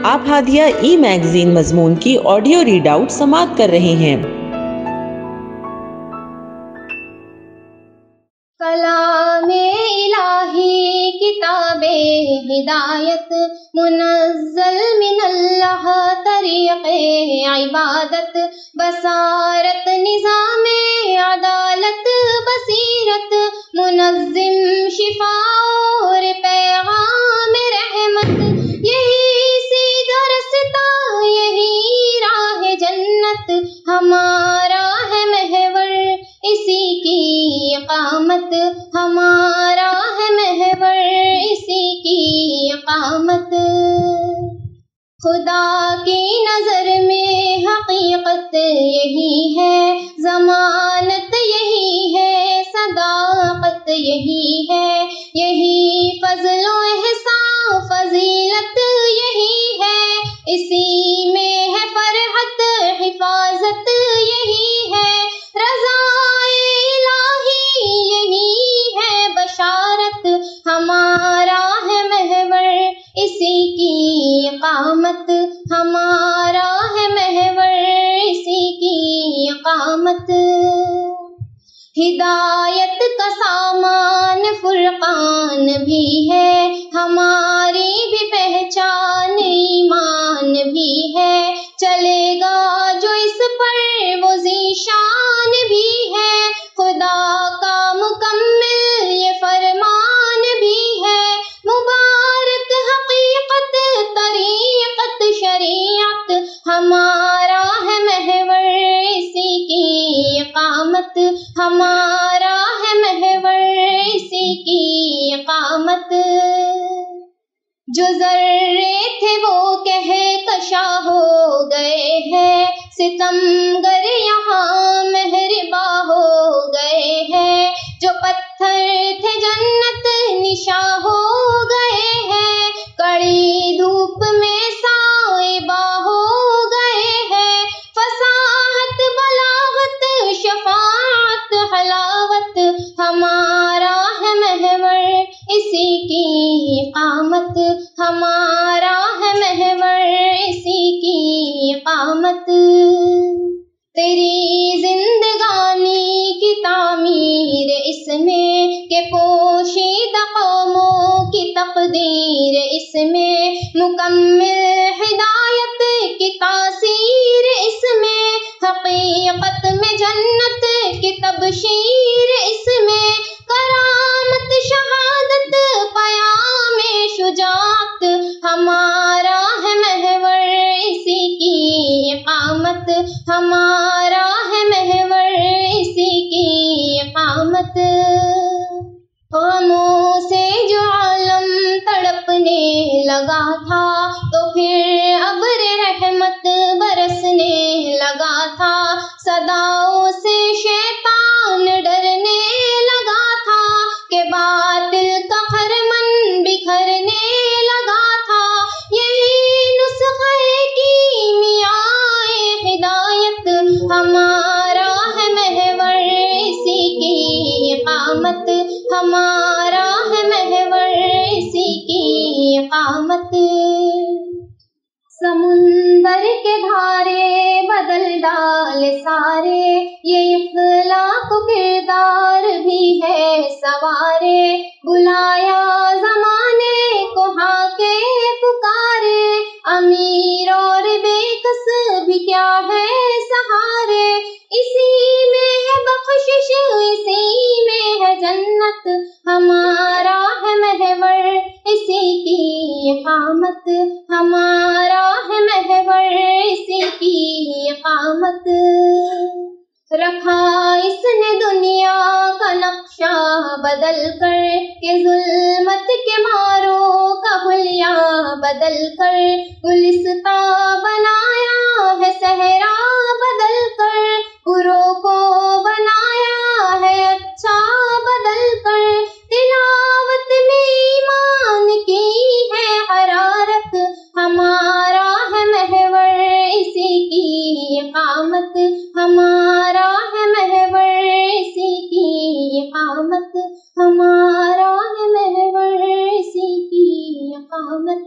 آپ ہادیہ ای میگزین مضمون کی آڈیو ریڈ آؤٹ سماعت کر رہے ہیں۔ کلام الہی کتاب ہدایت منزل من اللہ طریق عبادت بصارت نظام عدالت بصیرت منظم شفا اور پیغام رحمت، یہی سیدھا رستہ یہی راہ جنت، ہمارا ہے محور اسی کی اقامت، ہمارا ہے محور اسی کی اقامت۔ خدا کی نظر میں حقیقت یہی ہے، ضمانت یہی ہے، صداقت یہی ہے، یہی فضل و احسان فضیلت یہی ہے، اسی میں ہے فرحت حفاظت یہی ہے، رضا الہی یہی ہے بشارت، ہمارا ہے محور اسی کی اقامت، ہمارا ہے محور اسی کی اقامت۔ ہدایت کا سامان فرقان بھی ہے، ہماری بھی پہچان ایمان بھی ہے، چلے گا جو اس پر وہ ذیشان بھی ہے، خدا کا مکمل یہ فرمان بھی ہے، مبارک حقیقت طریقت شریعت، ہمارا ہے محور اسی کی اقامت، ہمارا ہے محور اسی کی اقامت۔ جو ذرے تھے وہ کہکشاں ہو گئے ہیں، ستمگر یہاں مہرباں ہو گئے ہیں، جو پتھر تھے جنت نشاں ہو گئے ہیں، کڑی دھوپ میں سائباں ہو گئے ہیں، فصاحت بلاغت شفاعت حلاوت، ہمارا ہے محور اسی کی اقامت، ہمارا ہے محور اسی کی اقامت۔ تیری زندگانی کی تعمیر اس میں کہ پوشیدہ قوموں کی تقدیر اس میں، مکمل ہدایت کی تاثیر اس میں، حقیقت میں جنت کی تبشیر اس میں، کرامت شہادت پیام شجاعت، ہمارا ہے محور اسی کی اقامت، ہمارا ہے محور اسی کی اقامت۔ غموں سے جو عالم تڑپنے لگا تھا تو پھر ابر رحمت برسنے لگا تھا، صداؤں سے شیطان ڈرنے لگا تھا کہ باطل کا خرمن بکھرنے لگا تھا، یہی نسخہ کیمیاء ہدایت، ہمارا ہے محور اسی کی اقامت، ہمارا ہے محور اسی کی اقامت۔ سمندر کے دھارے بدل ڈال سارے، یہ اخلاق کردار بھی ہے سوارے، بلایا زمانے کو ہاں کے پکارے، امیر اور بے کس بھی کیا ہے سہارے، اسی میں ہے بخشش اسی میں ہے جنت، ہمارا ہے محور اسی کی اقامت، ہمارا ہے محور اسی کی اقامت۔ رکھا اس نے دنیا کا نقشہ بدل کر کہ ظلمت کے ماروں کا حلیہ بدل کر، گلستاں بنایا ہے صحرا بدل کر، بروں کو بنایا ہے اچھا بدل کر، تلاوت میں ایمان کی ہے حرارت، ہمارا ہے محور اسی کی اقامت، ہمارا ہے محور اسی کی اقامت، ہمارا ہے محور اسی کی اقامت۔